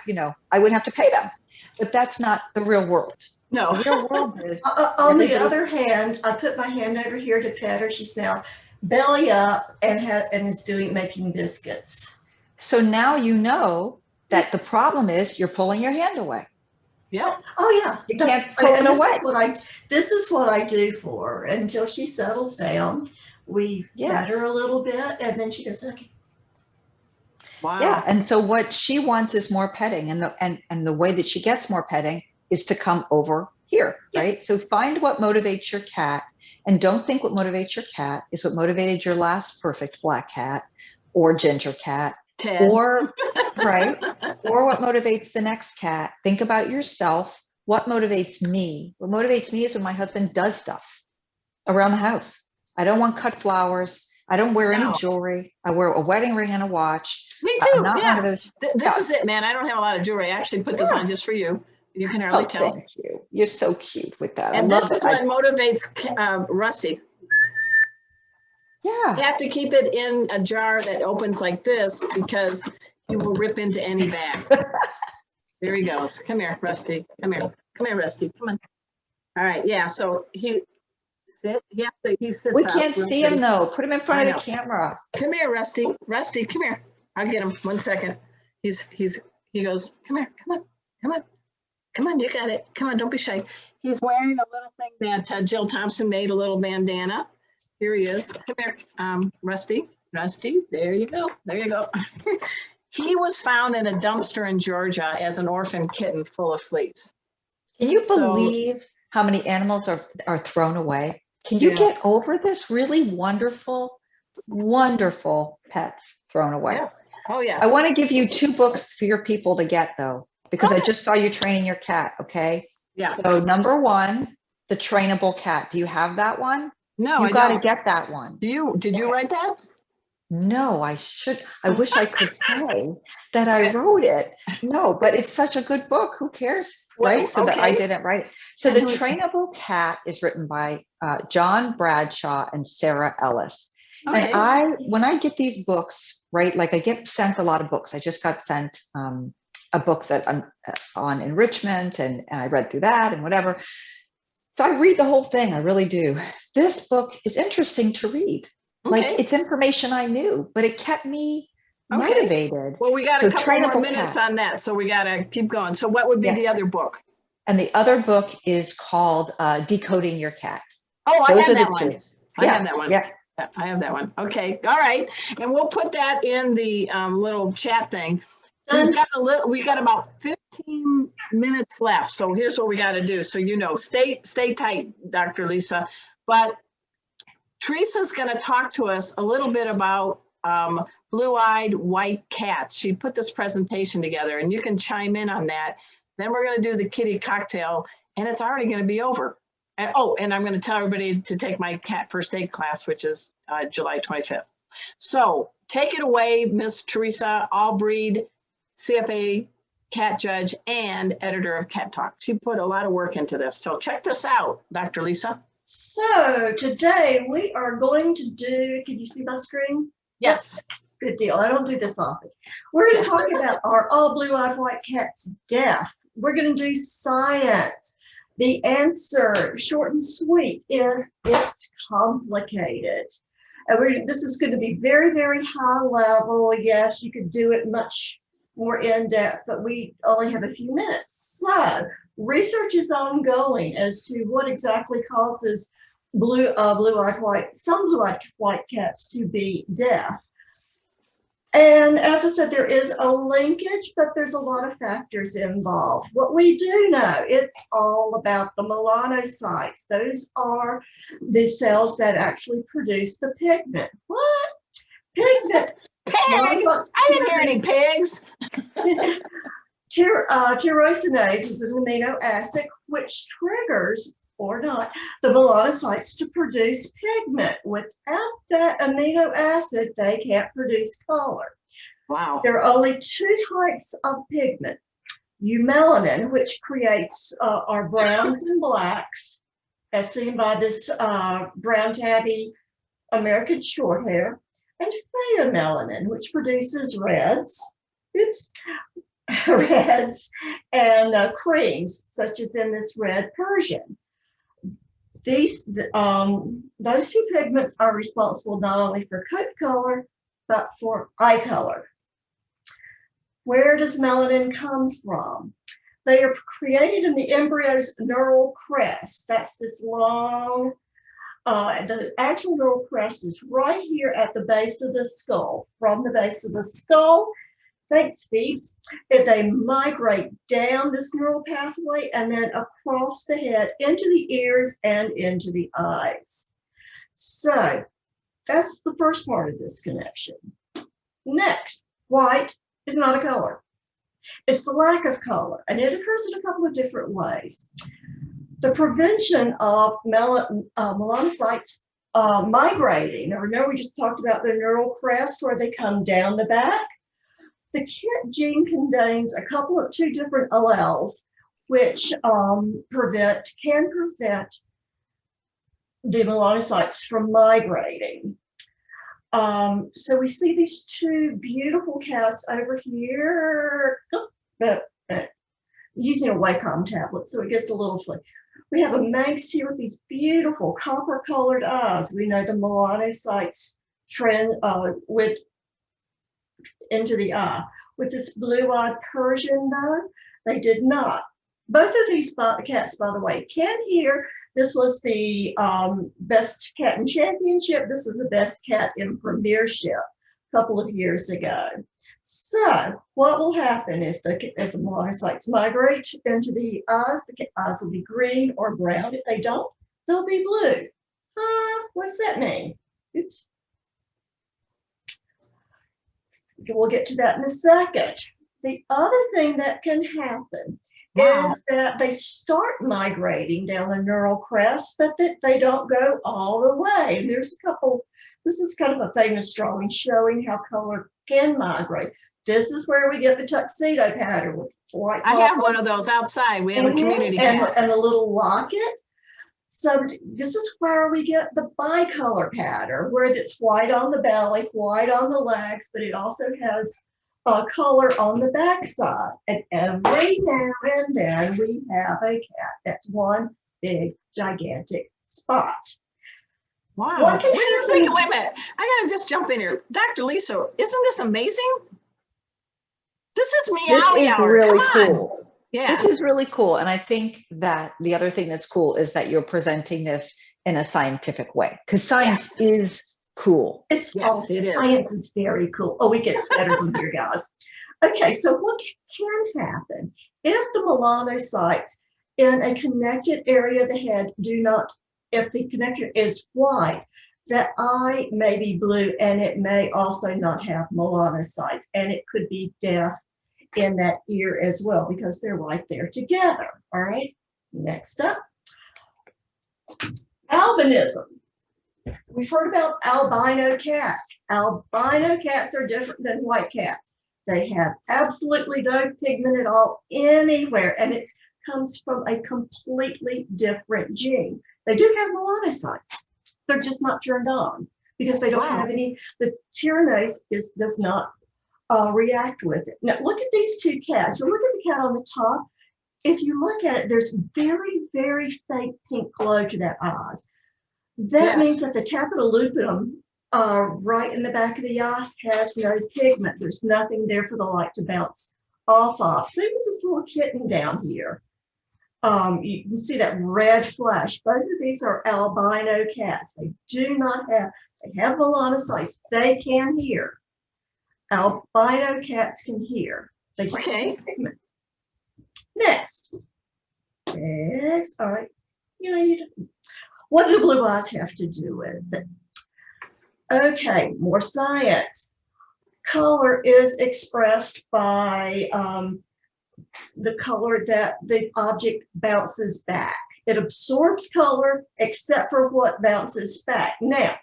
wouldn't have to pay them. But that's not the real world. No. The real world is. On the other hand, I put my hand over here to pet her. She's now belly up and is making biscuits. So now you know that the problem is you're pulling your hand away. Yeah. Oh yeah. You can't pull it away. This is what I do for her until she settles down. We pet her a little bit, and then she goes, okay. Wow. Yeah, and so what she wants is more petting, and the way that she gets more petting is to come over here, right? So find what motivates your cat, and don't think what motivates your cat is what motivated your last perfect black cat or ginger cat, Ted. or what motivates the next cat. Think about yourself. What motivates me? What motivates me is when my husband does stuff around the house. I don't want cut flowers. I don't wear any jewelry. I wear a wedding ring and a watch. Me too. This is it, man. I don't have a lot of jewelry. I actually put this on just for you. You can hardly tell. Thank you. You're so cute with that. And this is what motivates Rusty. Yeah. You have to keep it in a jar that opens like this because he will rip into any bag. There he goes. Come here, Rusty. Come here, Rusty. Come on. All right. Yeah. So he sits. We can't see him though. Put him in front of the camera. Come here, Rusty. Rusty, come here. I'll get him. 1 second. He goes, come here. Come on. You got it. Come on. Don't be shy. He's wearing a little thing that Jill Thompson made, a little bandana. Here he is. Come here, Rusty. There you go. He was found in a dumpster in Georgia as an orphan kitten full of fleas. Can you believe how many animals are thrown away? Can you get over this? Really wonderful pets thrown away. Yeah. Oh, yeah. I want to give you 2 books for your people to get, though, because I just saw you training your cat, okay? Yeah. So number 1, The Trainable Cat. Do you have that one? No, You I got to don't. get that one. Did you write that? No, I should. I wish I could say that I wrote it. No, but it's such a good book. Who cares, right? So that I didn't write it. So the Trainable Cat is written by John Bradshaw and Sarah Ellis. Okay. And when I get these books, right, like I get sent a lot of books. I just got sent a book that I'm on enrichment, and I read through that and whatever. So I read the whole thing. I really do. This book is interesting to read. Like it's information I knew, but it kept me motivated. Well, we got a couple more minutes on that, so we got to keep going. So what would be the other book? And the other book is called Decoding Your Cat. Oh, I have that one. I have that one. Yeah. I have that one. Okay. All right. And we'll put that in the little chat thing. We got about 15 minutes left. So here's what we got to do. So, stay tight, Dr. Lisa. But Teresa's going to talk to us a little bit about blue-eyed white cats. She put this presentation together, and you can chime in on that. Then we're going to do the kitty cocktail, and it's already going to be over. And I'm going to tell everybody to take my cat first aid class, which is July 25th. So take it away, Miss Teresa, all-breed, CFA, cat judge, and editor of Cat Talk. She put a lot of work into this. So check this out, Dr. Lisa. So today we are going to do, can you see my screen? Yes. Good deal. I don't do this often. We're going to talk about our all blue-eyed white cat's death. We're going to do science. The answer, short and sweet, is it's complicated. And this is going to be very, very high level. Yes, you could do it much more in depth, but we only have a few minutes. So research is ongoing as to what exactly causes some blue-eyed white cats to be deaf. And as I said, there is a linkage, but there's a lot of factors involved. What we do know, it's all about the melanocytes. Those are the cells that actually produce the pigment. What? Pigment. Pigs! I didn't hear any pigs. Tyrosinase is an amino acid which triggers, or not, the melanocytes to produce pigment. Without that amino acid, they can't produce color. Wow. There are only two types of pigment. Melanin, which creates our browns and blacks, as seen by this brown tabby American Shorthair, and pheomelanin, which produces reds. Reds and creams, such as in this red Persian. Those two pigments are responsible not only for coat color, but for eye color. Where does melanin come from? They are created in the embryo's neural crest. That's this long, the actual neural crest is right here at the base of the skull. From the base of the skull, thanks, Phoebes, they migrate down this neural pathway and then across the head into the ears and into the eyes. So that's the first part of this connection. Next, white is not a color. It's the lack of color, and it occurs in a couple of different ways. The prevention of melanocytes migrating, or no, we just talked about the neural crest where they come down the back. The KIT gene contains two different alleles which can prevent the melanocytes from migrating. So we see these two beautiful cats over here, using a Wacom tablet, so it gets a little flick. We have a Manx here with these beautiful copper-colored eyes. We know the melanocytes trend into the eye. With this blue-eyed Persian, though, they did not. Both of these cats, by the way, can hear. This was the best cat in championship. This is the best cat in premiership a couple of years ago. So what will happen if the melanocytes migrate into the eyes? The eyes will be green or brown. If they don't, they'll be blue. What's that mean? Oops. We'll get to that in a second. The other thing that can happen is that they start migrating down the neural crest, but that they don't go all the way. And there's a couple, this is kind of a famous drawing showing how color can migrate. This is where we get the tuxedo pattern with white. I have one of those outside. We have a community cat. And a little locket. So this is where we get the bicolor pattern, where it's white on the belly, white on the legs, but it also has color on the backside. And every now and then we have a cat that's one big, gigantic spot. Wow. Wait a second, wait a minute. I gotta just jump in here. Dr. Lisa, isn't this amazing? This is Meowy. This is really cool. Yeah. This is really cool. And I think that the other thing that's cool is that you're presenting this in a scientific way, because science is cool. It is. Science is very cool. Oh, it gets better from here, guys. Okay, so what can happen if the melanocytes in a connected area of the head do not, if the connector is white, that eye may be blue and it may also not have melanocytes, and it could be deaf in that ear as well because they're right there together. All right, next up, albinism. We've heard about albino cats. Albino cats are different than white cats. They have absolutely no pigment at all anywhere, and it comes from a completely different gene. They do have melanocytes. They're just not turned on because they don't have any, the tyrannase does not react with it. Now look at these two cats. So look at the cat on the top. If you look at it, there's very, very faint pink glow to that eyes. That means that the tapetalupinum right in the back of the eye has no pigment. There's nothing there for the light to bounce off of. Same with this little kitten down here. You can see that red flesh. Both of these are albino cats. They do not have, they have melanocytes. They can hear. Albino cats can hear. They just have pigment. Next. All right. What do blue eyes have to do with it? Okay, more science. Color is expressed by the color that the object bounces back. It absorbs color except for what bounces back. Now,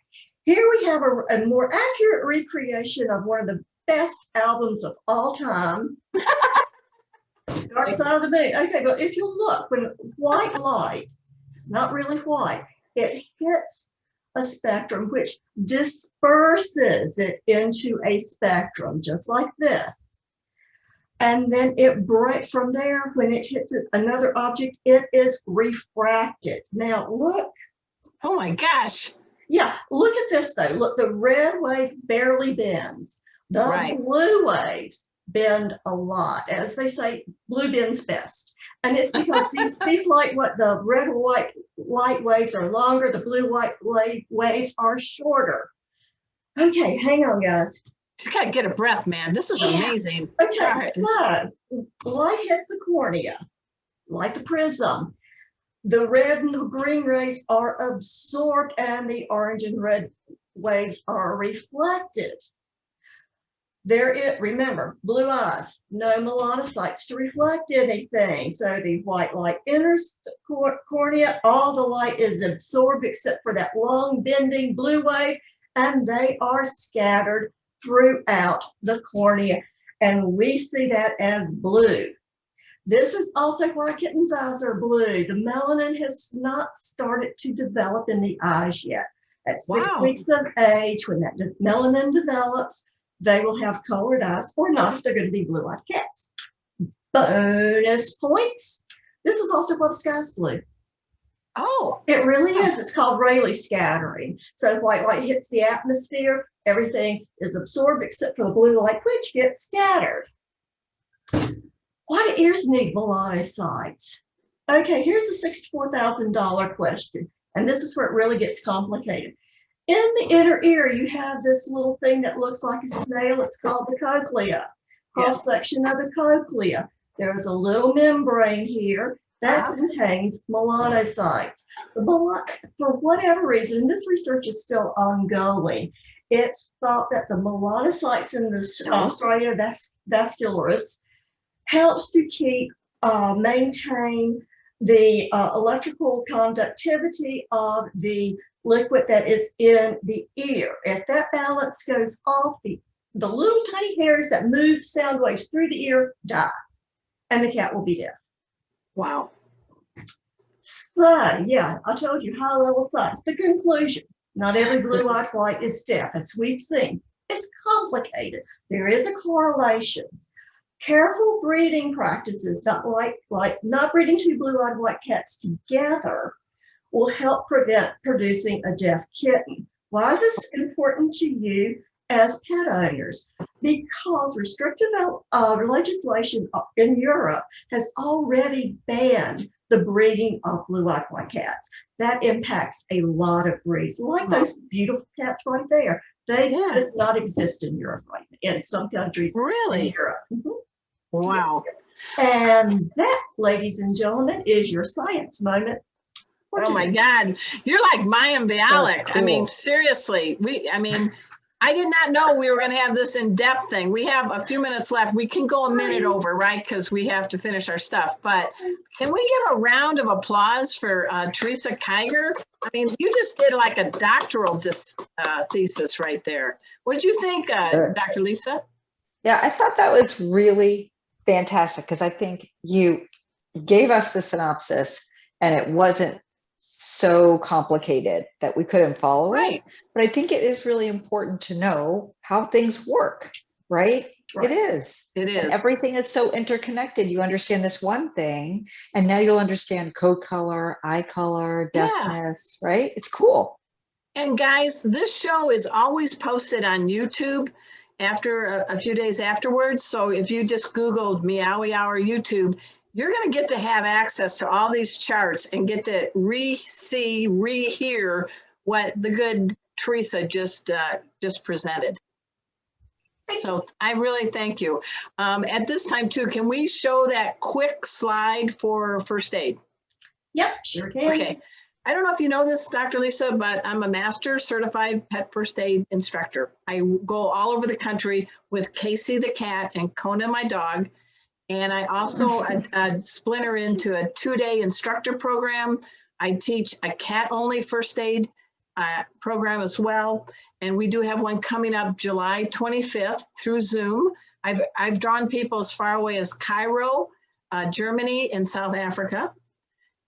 here we have a more accurate recreation of one of the best albums of all time. Dark Side of the Moon. Okay, but if you look, when white light, it's not really white, it hits a spectrum which disperses it into a spectrum, just like this. And then it breaks from there. When it hits another object, it is refracted. Now look. Oh my gosh. Yeah, look at this though. Look, the red wave barely bends. The blue waves bend a lot. As they say, blue bends best. And it's because these light, the red or white light waves are longer, the blue white waves are shorter. Okay, hang on, guys. Just gotta get a breath, man. This is amazing. Okay, so light hits the cornea, like the prism. The red and the green rays are absorbed and the orange and red waves are reflected. Remember, blue eyes, no melanocytes to reflect anything. So the white light enters the cornea, all the light is absorbed except for that long bending blue wave, and they are scattered throughout the cornea, and we see that as blue. This is also why kittens' eyes are blue. The melanin has not started to develop in the eyes yet. At 6 weeks of age, when that melanin develops, they will have colored eyes, or not if they're going to be blue-eyed cats. Bonus points. This is also why the sky's blue. Oh. It really is. It's called Rayleigh scattering. So white light hits the atmosphere, everything is absorbed except for the blue light, which gets scattered. Why do ears need melanocytes? Okay, here's the $64,000 question, and this is where it really gets complicated. In the inner ear, you have this little thing that looks like a snail. It's called the cochlea, cross-section of the cochlea. There's a little membrane here that contains melanocytes. For whatever reason, this research is still ongoing. It's thought that the melanocytes in the striatum vascularis helps to keep maintain the electrical conductivity of the liquid that is in the ear. If that balance goes off, the little tiny hairs that move sound waves through the ear die, and the cat will be deaf. Wow. So, yeah, I told you, high level science. The conclusion, not every blue-eyed white is deaf, as we've seen. It's complicated. There is a correlation. Careful breeding practices, not breeding two blue-eyed white cats together, will help prevent producing a deaf kitten. Why is this important to you as pet owners? Because restrictive legislation in Europe has already banned the breeding of blue-eyed white cats. That impacts a lot of breeds, like those beautiful cats right there. They could not exist in Europe right now, in some countries. Really? In Europe. Wow. And that, ladies and gentlemen, is your science moment. Oh my God. You're like Mayim Bialik. Cool. I mean, seriously, I did not know we were going to have this in-depth thing. We have a few minutes left. We can go a minute over, right? Because we have to finish our stuff. But can we give a round of applause for Teresa Keiger? I mean, you just did like a doctoral thesis right there. What did you think, Dr. Lisa? Yeah, I thought that was really fantastic because I think you gave us the synopsis and it wasn't so complicated that we couldn't follow it. But I think it is really important to know how things work, right? It is. It is. And everything is so interconnected. You understand this one thing, and now you'll understand coat color, eye color, deafness, right? It's cool. And guys, this show is always posted on YouTube after a few days afterwards. So if you just Googled Meowy Hour YouTube, you're going to get to have access to all these charts and get to re-see, re-hear what the good Teresa just presented. So I really thank you. At this time too, can we show that quick slide for first aid? Yep, sure can. Okay. I don't know if you know this, Dr. Lisa, but I'm a master certified pet first aid instructor. I go all over the country with Casey the cat and Kona my dog. And I also splinter into a 2-day instructor program. I teach a cat-only first aid program as well. And we do have one coming up July 25th through Zoom. I've drawn people as far away as Cairo, Germany, and South Africa.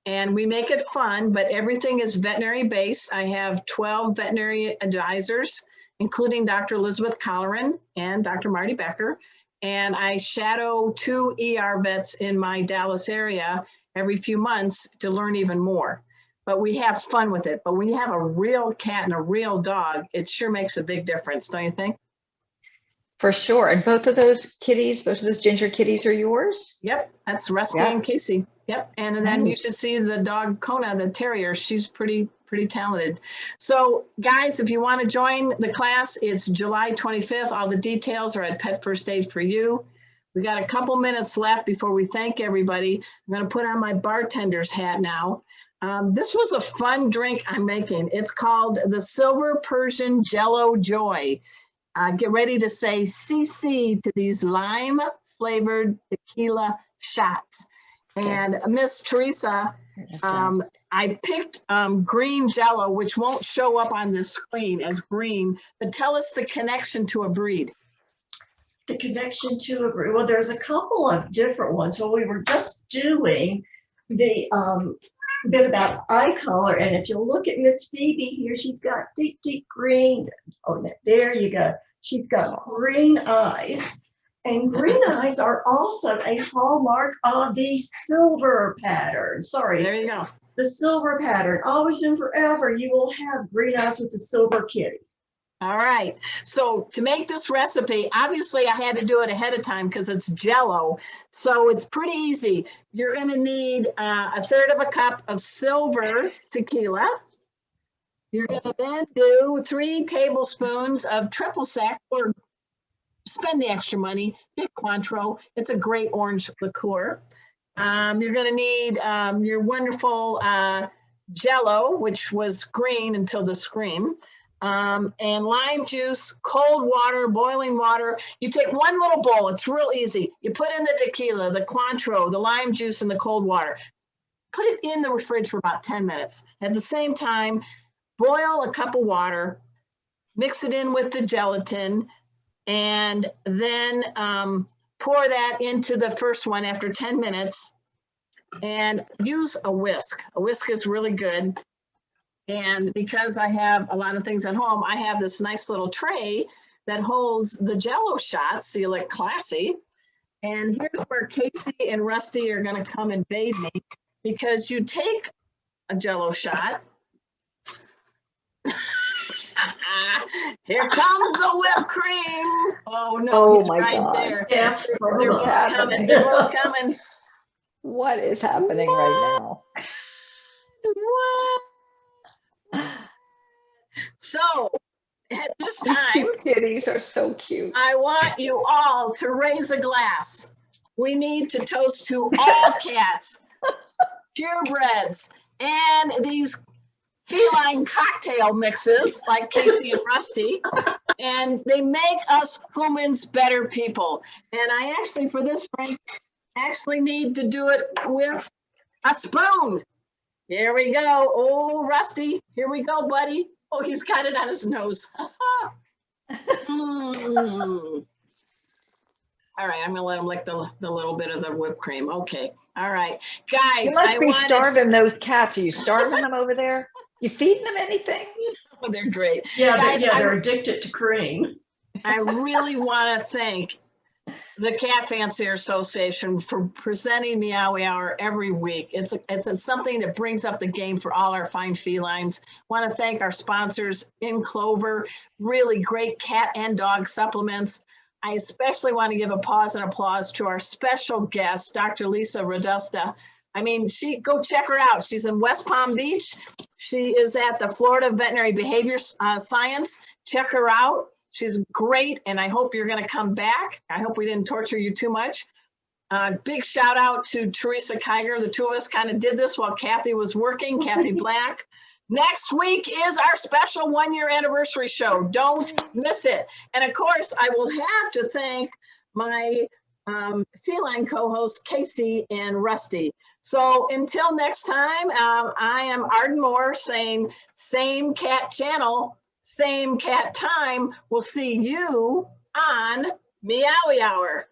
And we make it fun, but everything is veterinary based. I have 12 veterinary advisors, including Dr. Elizabeth Colleran and Dr. Marty Becker. And I shadow 2 ER vets in my Dallas area every few months to learn even more. But we have fun with it. But when you have a real cat and a real dog, it sure makes a big difference, don't you think? For sure. And both of those kitties, both of those ginger kitties are yours? Yep, that's Rusty and Casey. Yep, and then you should see the dog Kona, the terrier. She's pretty talented. So guys, if you want to join the class, it's July 25th. All the details are at Pet First Aid for You. We got a couple minutes left before we thank everybody. I'm going to put on my bartender's hat now. This was a fun drink I'm making. It's called the Silver Persian Jello Joy. Get ready to say CC to these lime flavored tequila shots. And Miss Teresa, I picked green Jello, which won't show up on the screen as green, but tell us the connection to a breed. The connection to a breed. Well, there's a couple of different ones. So we were just doing the bit about eye color. And if you look at Miss Phoebe here, she's got deep, deep green. Oh, there you go. She's got green eyes. And green eyes are also a hallmark of the silver pattern. Sorry. There you go. The silver pattern. Always and forever, you will have green eyes with the silver kitty. All right. So to make this recipe, obviously I had to do it ahead of time because it's Jello. So it's pretty easy. You're going to need 1/3 cup of silver tequila. You're going to then do 3 tablespoons of triple sec, or spend the extra money, get Cointreau. It's a great orange liqueur. You're going to need your wonderful Jello, which was green until the scream. and lime juice, cold water, boiling water. You take one little bowl. It's real easy. You put in the tequila, the Cointreau, the lime juice, and the cold water. Put it in the fridge for about 10 minutes. At the same time, boil a cup of water, mix it in with the gelatin, and then pour that into the first one after 10 minutes, and use a whisk. A whisk is really good. And because I have a lot of things at home, I have this nice little tray that holds the Jell-O shots, so you look classy. And here's where Casey and Rusty are going to come and bathe me, because you take a Jell-O shot. Here comes the whipped cream. Oh no, Oh he's my right God. there. Yeah, They're both coming. They're both coming. What is happening right now? What? So at this These time, two kitties are so cute. I want you all to raise a glass. We need to toast to all cats, purebreds, and these feline cocktail mixes like Casey and Rusty. And they make us humans better people. And I actually, for this drink, actually need to do it with a spoon. Here we go. Oh, Rusty, here we go, buddy. Oh, he's got it on his nose. All right, I'm gonna let him lick the little bit of the whipped cream. Okay, all right, guys. You must be starving those cats. Are you starving them over there? You feeding them anything? Oh, they're great. Yeah, Guys, they're addicted to cream. I really want to thank the Cat Fancier Association for presenting Meowy Hour every week. It's something that brings up the game for all our fine felines. Want to thank our sponsors, In Clover, really great cat and dog supplements. I especially want to give a pause and applause to our special guest, Dr. Lisa Radosta. I mean, go check her out. She's in West Palm Beach. She is at the Florida Veterinary Behavior Science. Check her out. She's great, and I hope you're going to come back. I hope we didn't torture you too much. Big shout out to Teresa Keiger. The two of us kind of did this while Kathy was working, Kathy Black. Next week is our special 1-year anniversary show. Don't miss it. And of course, I will have to thank my feline co-hosts, Casey and Rusty. So until next time, I am Arden Moore saying same cat channel, same cat time. We'll see you on Meowy Hour.